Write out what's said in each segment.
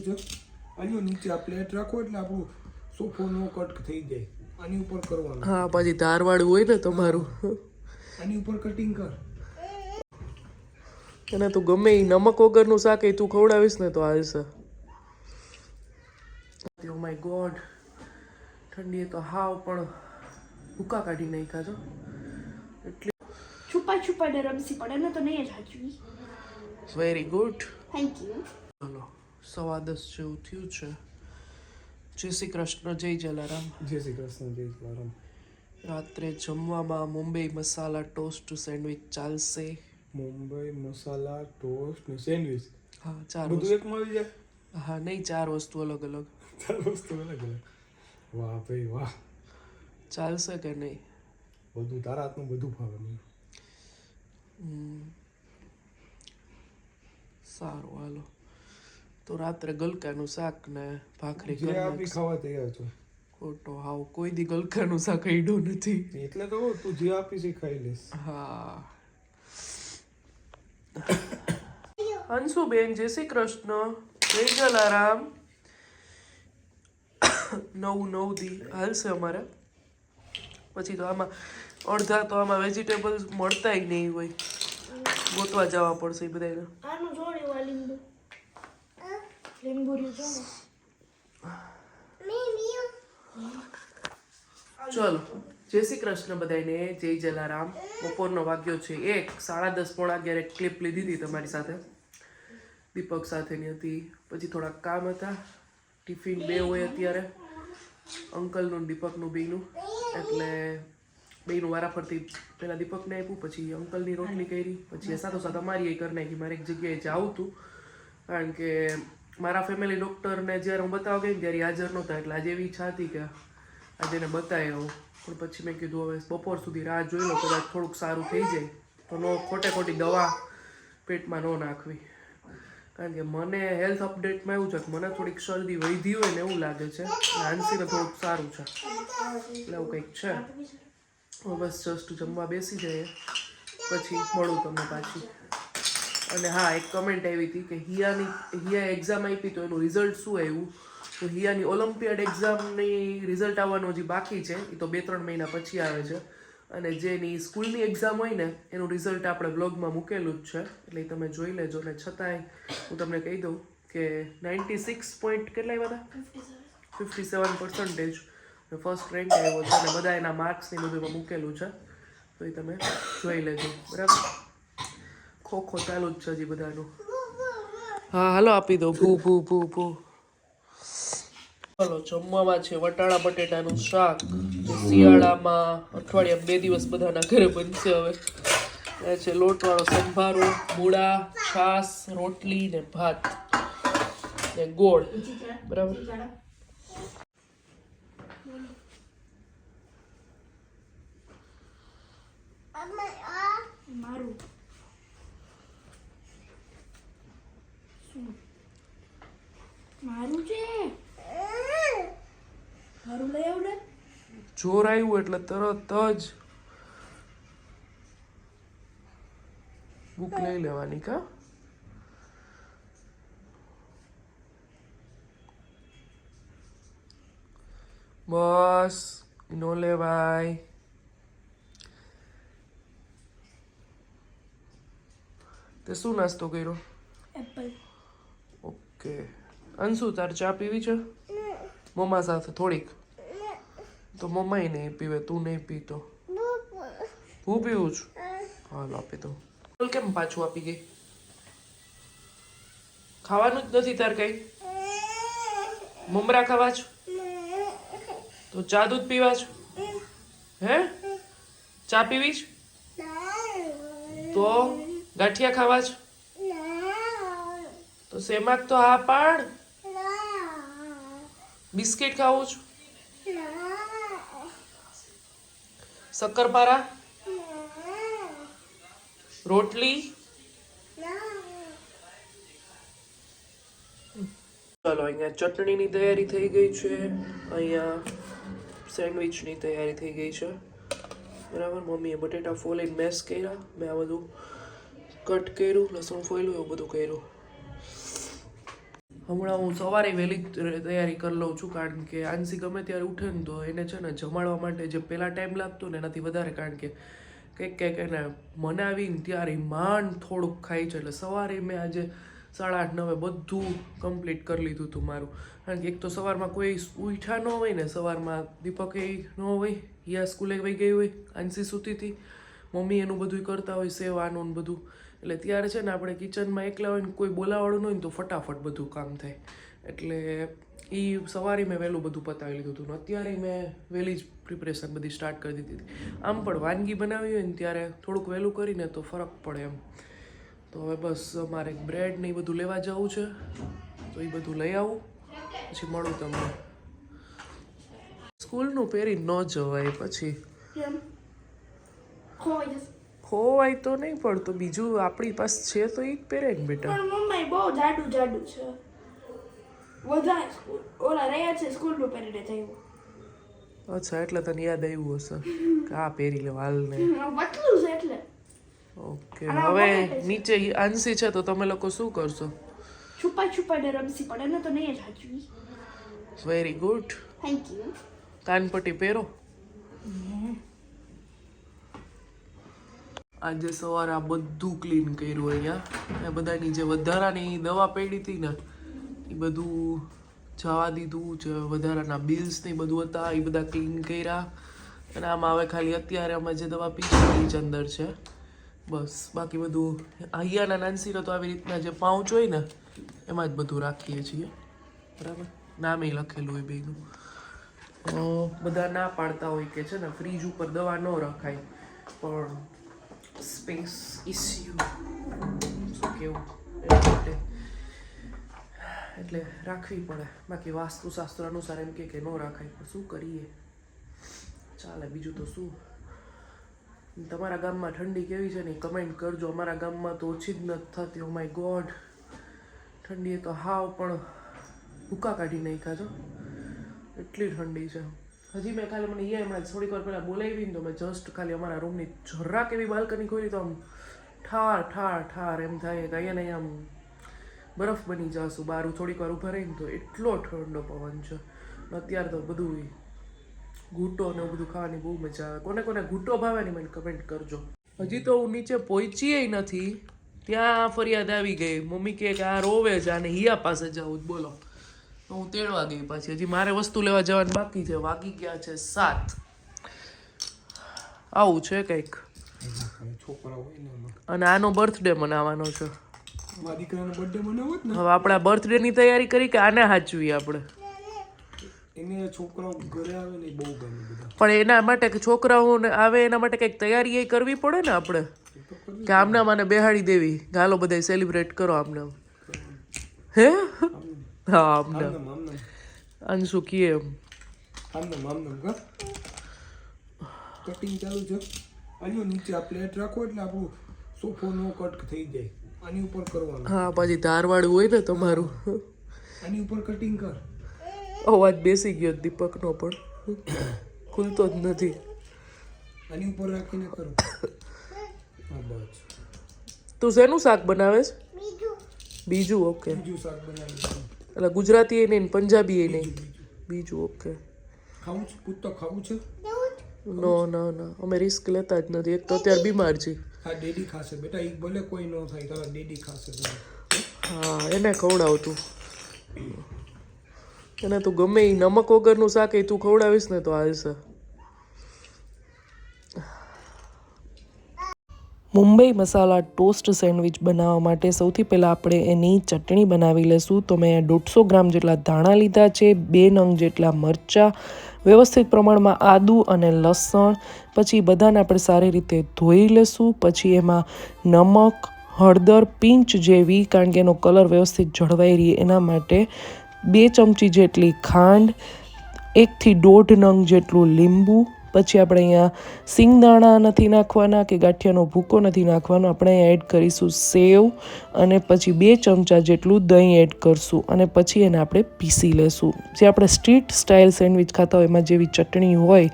છે આની નીચે આ પ્લેટ રાખો એટલે આપણું સોફો નો કટ થઈ જાય આની ઉપર કરવાનું હા પછી ધારવાળું હોય ને તમારું આની ઉપર કટિંગ કર અને તું ગમે એ નમક વગરનું શાક એ તું ખવડાવીશ ને તો હાલશે ઓ માય ગોડ ઠંડીએ તો હાવ પણ ભૂકા કાઢી નાખ્યા છો એટલે છુપા છુપા ને રમસી પડે ને તો નહીં જ હાચવી. Very good. Thank you. ચલો 10:15 જેવું થયું છે. જય શ્રી કૃષ્ણ, જય જલારામ. જય શ્રી કૃષ્ણ, જય જલારામ. રાત્રે જમવામાં મુંબઈ મસાલા ટોસ્ટ સેન્ડવિચ ચાલશે? મુંબઈ મસાલા ટોસ્ટ ને સેન્ડવિચ, હા 4 બધું એકમાં આવી જાય? હા નહીં, 4 વસ્તુ અલગ અલગ. 4 વસ્તુ અલગ અલગ. વાહ ભાઈ વાહ. ચાલશે કે નહીં? બધું તારા હાથનું બધું ભાવે મને. સારું હાલો તો રાત્રે ગલકાનું શાક ને ભાખરી જે કરી આપી નાખીશ. ખાવા તૈયાર છો. ખોટો હાવ કોઈ દી ગલકાનું શાક ખાઈડો નથી. એટલે તો તું જે આપીશ એ ખાઈ લઈશ. હા અંશુબેન જય શ્રી કૃષ્ણ, જય જલારામ. 9 દી હાલશે અમારે. પછી તો આમાં અડધા તો આમાં વેજીટેબલ્સ મળતાય નહીં હોય, ગોતવા જવા પડશે એ બધાને. આનું જોડે વા લીંબુ લીંબુ રહ્યું જો ચલો જય શ્રી કૃષ્ણ બધાને, જય જલારામ. બપોરનો વાગ્યો છે 1, 10:30 પોણા 11 એક ક્લિપ લીધી હતી તમારી સાથે, દીપક સાથેની હતી. પછી થોડાક કામ હતા, ટિફિન 2 હોય અત્યારે, અંકલનું ને દીપકનું બેયનું, એટલે બેયનું વારાફરતી પહેલાં દીપકને આપ્યું, પછી અંકલની રોટલી કરી, પછી એ સાથોસાથ અમારી એ કરી નાખી. મારે એક જગ્યાએ જવું હતું કારણ કે મારા ફેમિલી ડૉક્ટરને જ્યારે હું બતાવવા ગઈ ત્યારે હાજર નહોતા, એટલે આજે એવી ઈચ્છા હતી કે આજે એને બતાવી આવું. પણ પછી મેં કીધું હવે બપોર સુધી રાહ જોઈ લો, કદાચ થોડુંક સારું થઈ જાય તો ખોટે ખોટી દવા પેટમાં ન નાખવી. કારણ કે મને હેલ્થ અપડેટમાં એવું છે કે મને થોડીક શરદી વધી હોય ને એવું લાગે છે, હાંસીને થોડુંક સારું છે, એટલે એવું કંઈક છે. બસ જસ્ટ જમવા બેસી જાય પછી મળું તમને પાછી. અને હા એક કમેન્ટ આવી હતી કે હિયા એક્ઝામ આપી તો એનું રિઝલ્ટ શું આવ્યું? તો હિયાની ઓલિમ્પિયાડ એક્ઝામની રિઝલ્ટ આવવાનું હજી બાકી છે, એ તો 2-3 મહિના પછી આવે છે. અને જેની સ્કૂલની એક્ઝામ હોય ને એનું રિઝલ્ટ આપણે બ્લોગમાં મૂકેલું જ છે, એટલે એ તમે જોઈ લેજો. ને છતાંય હું તમને કહી દઉં કે 96 પોઈન્ટ કેટલા આવ્યા હતા? 57% ફર્સ્ટ રેન્ક આવ્યો છે, અને બધા એના માર્ક્સ ને બધું મૂકેલું છે, તો એ તમે જોઈ લેજો. બરાબર, ખો ચાલુ જ છે હજી બધાનું. હા હાલો આપી દો. ભૂ ભૂ ભૂ ભૂ. ચાલો જમવામાં છે વટાણા બટેટાનું શાક, જે શિયાળામાં અઠવાડિયા 2 દિવસ બધાના ઘરે બનશે. હવે એ છે લોટવાળો સંભારો, મૂળા, છાસ, રોટલી ને ભાત ને ગોળ. બરાબર, મારું મારું છે, મારું લઈ આવ ને. જોર આવ્યું એટલે તરત જ બુક લઈ લેવાની. કા બસ નો લેવાય. તે શું નાસ્તો કર્યો? એપલ. ઓકે. અંશુ તાર ચા પીવી છે? મમ્મા સાથે થોડીક. તો મમ્માય નહીં પીવે, તું નહીં પીતો. હું પીવું છું. હાલો આપી દઉં. કેમ પાછું આપી ગઈ? ખાવાનું જ નથી તાર કઈ? મમરા ખાવા છો? તો ચા દૂધ પીવા છો? હે ચા પીવી છે? તો ગાંઠિયા ખાવા છો? તો સેમાક તો હા પાડ. બિસ્કિટ ખાવું છું? શક્કરપારા? રોટલી? ચાલો અહીંયા ચટણીની તૈયારી થઈ ગઈ છે, અહીંયા સેન્ડવિચની તૈયારી થઈ ગઈ છે. બરાબર, મમ્મીએ બટેટા ફોલીને મેશ કર્યા, મેં આ બધું કટ કર્યું, લસણ ફોલ્યું, એવું બધું કર્યું. હમણાં હું સવારે વહેલી જ તૈયારી કરી લઉં છું, કારણ કે આંસી ગમે ત્યારે ઉઠે ને તો એને છે ને જમાડવા માટે જે પહેલાં ટાઈમ લાગતો ને એનાથી વધારે, કારણ કે કંઈક એને મનાવીને ત્યારે માંડ થોડુંક ખાય છે. એટલે સવારે મેં આજે 8:30-9 બધું કમ્પ્લીટ કરી લીધું હતું મારું, કારણ કે એક તો સવારમાં કોઈ ઉઠ્યા ન હોય ને, સવારમાં દીપક એ ન હોય, યા સ્કૂલે વહી ગઈ હોય, આંસી સૂતી હતી, મમ્મી એનું બધું કરતા હોય, સેવાનું ને બધું. એટલે ત્યારે છે ને આપણે કિચનમાં એકલા હોય ને કોઈ બોલાવાળું ન હોય ને તો ફટાફટ બધું કામ થાય. એટલે એ સવારે મેં વહેલું બધું પતાવી લીધું હતું ને અત્યારે મેં વહેલી જ પ્રિપરેશન બધી સ્ટાર્ટ કરી દીધી હતી. આમ પણ વાનગી બનાવી હોય ને ત્યારે થોડુંક વહેલું કરીને તો ફરક પડે એમ. તો હવે બસ મારે બ્રેડ ને એ બધું લેવા જવું છે, તો એ બધું લઈ આવું પછી મળું તમને. સ્કૂલનું પહેરી ન જવાય પછી કેમ ખોવાઈ જશે. ખોવાય તો નહીં પડતો, બીજું આપણી પાસે છે તો એ જ પહેરે ને બેટા. પણ મમ્મી બહુ જાડું જાડું છે, વધારે ઓલા રહ્યા છે સ્કૂલનું પહેરીને જવું. અચ્છા, એટલે તને યાદ આવ્યું હશે કે આ પહેરી લે હાલ ને. પતલું છે એટલે. ઓકે, હવે નીચે આંસી છે તો તમે લોકો શું કરશો? છુપાઈને રમસી પડે ને તો નહીં જ હાચવી. Very good. Thank you. કાનપટ્ટી પહેરો. આજે સવારે આ બધું ક્લીન કર્યું અહીંયા. એ બધાની જે વધારાની દવા પડી હતી ને એ બધું જવા દીધું, જે વધારાના બિલ્સ ને બધું હતા એ બધા ક્લીન કર્યા. અને આમાં હવે ખાલી અત્યારે અમે જે દવા પીધી એ જ અંદર છે બસ. બાકી બધું અહીંયાના નાનસીનો તો આવી રીતના જે પાઉચ હોય ને એમાં જ બધું રાખીએ છીએ, બરાબર. નામે લખેલું હોય બેનું. બધા ના પાડતા હોય કે છે ને ફ્રીજ ઉપર દવા ન રખાય, પણ સ્પેસ ઇસ્યુ શું કેવું એના માટે એટલે રાખવી પડે. બાકી વાસ્તુશાસ્ત્ર અનુસાર એમ કે ન રાખાય, પણ શું કરીએ, ચાલે. બીજું તો શું. તમારા ગામમાં ઠંડી કેવી છે ને કમેન્ટ કરજો. અમારા ગામમાં તો ઓછી જ નથી થતી. ઓ માય ગોડ, ઠંડીએ તો હાવ પણ ભૂકા કાઢી નાખ્યા છો, એટલી ઠંડી છે. હજી મેં ખાલી મને હમણાં થોડીક વાર પહેલાં બોલાવી ને તો મેં જસ્ટ ખાલી અમારા રૂમની જરાક એવી બાલ્કની ખોલી તો આમ ઠાર ઠાર ઠાર એમ થાય કે અહીંયા આમ બરફ બની જશું. બહાર થોડીક વાર ઊભા રહીને તો એટલો ઠંડો પવન છે. અત્યારે તો બધું ઘૂંટો ને બધું ખાવાની બહુ મજા આવે. કોને કોને ઘૂંટો ભાવે ને મને કમેન્ટ કરજો. હજી તો હું નીચે પહોંચીએ નથી ત્યાં ફરિયાદ આવી ગઈ. મમ્મી કહે કે આ રોવે છે અને હિયા પાસે જવું. બોલો, તો હું તેડવા ગઈ પાછી. હજી મારે વસ્તુ લેવા જવાનું બાકી છે. વાગી ગયા છે 7. આવું છે કંઈક. છોકરા હોય ને અને આનો બર્થડે મનાવવાનો છે. મારા દીકરાનો બર્થડે મનાવો જ ને. હવે આપણા બર્થડે ની તૈયારી કરી કે આને સાચવી આપણે? એને છોકરાઓ ઘરે આવે ને બહુ ગમે બધા, પણ એના માટે કે છોકરાઓ આવે એના માટે કંઈક તૈયારી એ કરવી પડે ને આપણે, કે આમને મને બેહાડી દેવી ગાલો બધા સેલિબ્રેટ કરો આમને. હે હા, આમને અંશુ કીએ એમ આમને કટિંગ ચાલુ છે. આની નીચે આ પ્લેટ રાખો એટલે આપણું સોફો નો કટ થઈ જાય. આની ઉપર કરવાનું. હા, પછી ધારવાળું હોય ને તમારું. આની ઉપર કટિંગ કર. અવાજ બેસી ગયો દીપકનો પણ ખુલતો જ નથી. આની ઉપર રાખીને કરો. હા બસ. તું શેનું શાક બનાવેશ? બીજું. ઓકે, બીજું શાક બનાવી. એટલે ગુજરાતી એ નહીં, પંજાબી એ નહીં, બીજું. ઓકે. ખાવું છે? પૂછ તો ખાવું છે? નો ના ના, અમે રિસ્ક લેતા જ નથી. એક તો અત્યારે બીમાર છે. હા, ડેડી ખાશે બેટા. એ ભલે કોઈ ન થાય, તારા ડેડી ખાશે. હા, એને ખવડાવતું. એને તું ગમે એ નમક વગરનું શાક એ તું ખવડાવીશ ને તો હાલશે. મુંબઈ મસાલા ટોસ્ટ સેન્ડવિચ બનાવવા માટે સૌથી પહેલાં આપણે એની ચટણી બનાવી લઈશું. તો મેં 150 ગ્રામ જેટલા ધાણા લીધા છે, 2 નંગ જેટલા મરચાં, વ્યવસ્થિત પ્રમાણમાં આદું અને લસણ. પછી બધાને આપણે સારી રીતે ધોઈ લઈશું. પછી એમાં નમક, હળદર પિંચ જેવી, કારણ કે એનો કલર વ્યવસ્થિત જળવાઈ રહે એના માટે, 2 ચમચી જેટલી ખાંડ, 1 થી 1.5 નંગ જેટલું લીંબુ, પછી આપણે અહીંયા સિંગદાણા નથી નાખવાના કે ગાંઠિયાનો ભૂકો નથી નાખવાનો. આપણે અહીંયા એડ કરીશું સેવ અને પછી 2 ચમચા જેટલું દહીં એડ કરશું અને પછી એને આપણે પીસી લેશું. જે આપણે સ્ટ્રીટ સ્ટાઇલ સેન્ડવિચ ખાતા હોય એમાં જેવી ચટણી હોય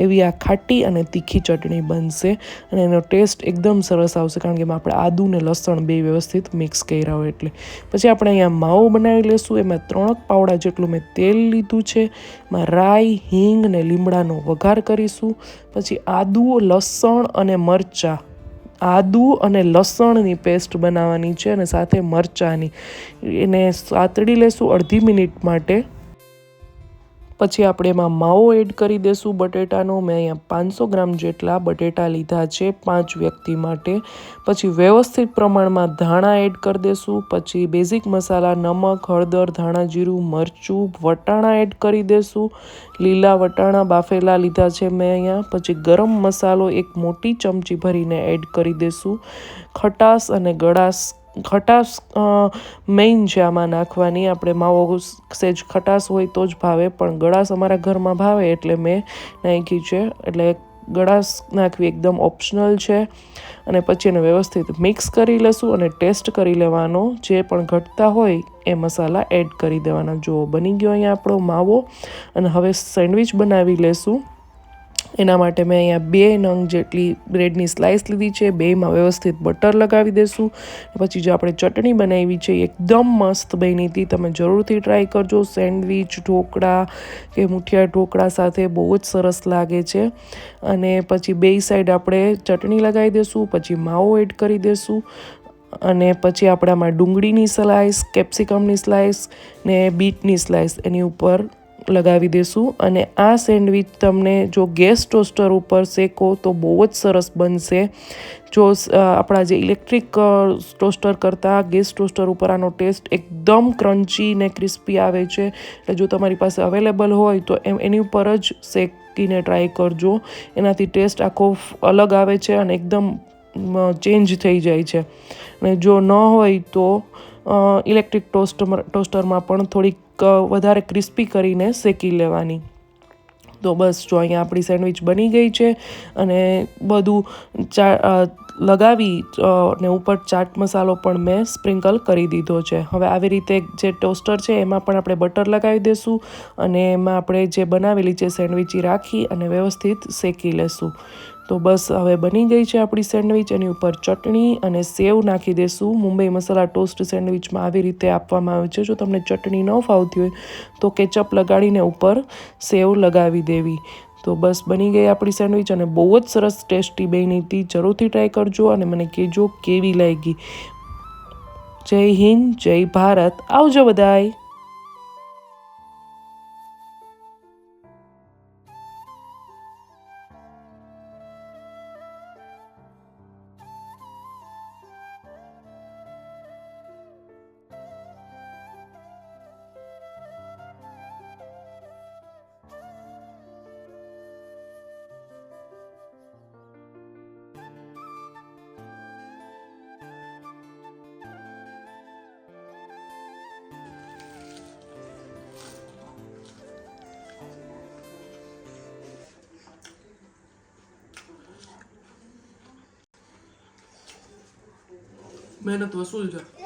એવી આ ખાટી અને તીખી ચટણી બનશે અને એનો ટેસ્ટ એકદમ સરસ આવશે, કારણ કે એમાં આપણે આદુ ને લસણ બે વ્યવસ્થિત મિક્સ કર્યા હોય એટલે. પછી આપણે અહીંયા માવો બનાવી લેશું. એમાં 3 પાવડા જેટલું મેં તેલ લીધું છે. એમાં રાઈ, હિંગ ને લીમડાનો વઘાર કરીશું. પછી આદુ, લસણ અને મરચાં, આદુ અને લસણની પેસ્ટ બનાવવાની છે અને સાથે મરચાંની, એને સાતડી લેશું અડધી મિનિટ માટે. પછી આપણે એમાં માવો એડ કરી દેશું બટેટાનો. મેં અહીંયા 500 ગ્રામ જેટલા બટેટા લીધા છે 5 વ્યક્તિ માટે. પછી વ્યવસ્થિત પ્રમાણમાં ધાણા એડ કરી દેશું. પછી બેઝિક મસાલા નમક, હળદર, ધાણા જીરું, મરચું, વટાણા એડ કરી દેશું. લીલા વટાણા બાફેલા લીધા છે મેં અહીંયા. પછી ગરમ મસાલો 1 મોટી ચમચી ભરીને એડ કરી દેશું. ખટાશ અને ગળાશ, ખટાશ મેઇન છે આમાં નાખવાની. આપણે માવો સેજ ખટાશ હોય તો જ ભાવે, પણ ગળાશ અમારા ઘરમાં ભાવે એટલે મેં નાખી છે. એટલે ગળાશ નાખવી એકદમ ઓપ્શનલ છે. અને પછી એને વ્યવસ્થિત મિક્સ કરી લેશું અને ટેસ્ટ કરી લેવાનો. જે પણ ઘટતા હોય એ મસાલા એડ કરી દેવાના. જો બની ગયો અહીંયા આપણો માવો. અને હવે સેન્ડવિચ બનાવી લેશું. એના માટે મેં અહીંયા 2 નંગ જેટલી બ્રેડની સ્લાઇસ લીધી છે. 2માં વ્યવસ્થિત બટર લગાવી દઈશું. પછી જે આપણે ચટણી બનાવી છે એકદમ મસ્ત બની હતી. તમે જરૂરથી ટ્રાય કરજો. સેન્ડવિચ, ઢોકળા કે મુઠિયા ઢોકળા સાથે બહુ જ સરસ લાગે છે. અને પછી 2 સાઈડ આપણે ચટણી લગાવી દઈશું. પછી માવો એડ કરી દઈશું. અને પછી આપણે આમાં ડુંગળીની સ્લાઇસ, કેપ્સિકમની સ્લાઇસ ને બીટની સ્લાઇસ એની ઉપર લગાવી દેશું. અને આ સેન્ડવિચ તમને જો ગેસ ટોસ્ટર ઉપર શેકો તો બહુ જ સરસ બનશે. જો આપણા જે ઇલેક્ટ્રિક ટોસ્ટર કરતાં ગેસ ટોસ્ટર ઉપર આનો ટેસ્ટ એકદમ ક્રન્ચી ને ક્રિસ્પી આવે છે. એટલે જો તમારી પાસે અવેલેબલ હોય તો એની ઉપર જ શેકીને ટ્રાય કરજો. એનાથી ટેસ્ટ આખો અલગ આવે છે અને એકદમ ચેન્જ થઈ જાય છે. અને જો ન હોય તો ઇલેક્ટ્રિક ટોસ્ટરમાં પણ થોડીક વધારે ક્રિસ્પી કરીને શેકી લેવાની. તો બસ જો અહીંયા આપણી સેન્ડવિચ બની ગઈ છે અને બધું લગાવી ને ઉપર ચાટ મસાલો પણ મેં સ્પ્રિંકલ કરી દીધો છે. હવે આવી રીતે જે ટોસ્ટર છે એમાં પણ આપણે બટર લગાવી દઈશું અને એમાં આપણે જે બનાવેલી છે સેન્ડવિચ રાખી અને વ્યવસ્થિત શેકી લેશું. તો બસ હવે બની ગઈ છે આપણી સેન્ડવિચ. એની ઉપર ચટણી અને સેવ નાખી દઈશું. મુંબઈ મસાલા ટોસ્ટ સેન્ડવિચમાં આવી રીતે આપવામાં આવે છે. જો તમને ચટણી ન ફાવતી હોય તો કેચઅપ લગાડીને ઉપર સેવ લગાવી દેવી. તો બસ બની ગઈ આપણી સેન્ડવિચ અને બહુ જ સરસ ટેસ્ટી બની હતી. જરૂરથી ટ્રાય કરજો અને મને કહેજો કેવી લાગી. જય હિન્દ, જય ભારત. આવજો બધાય. મહેનત વસૂલ છે.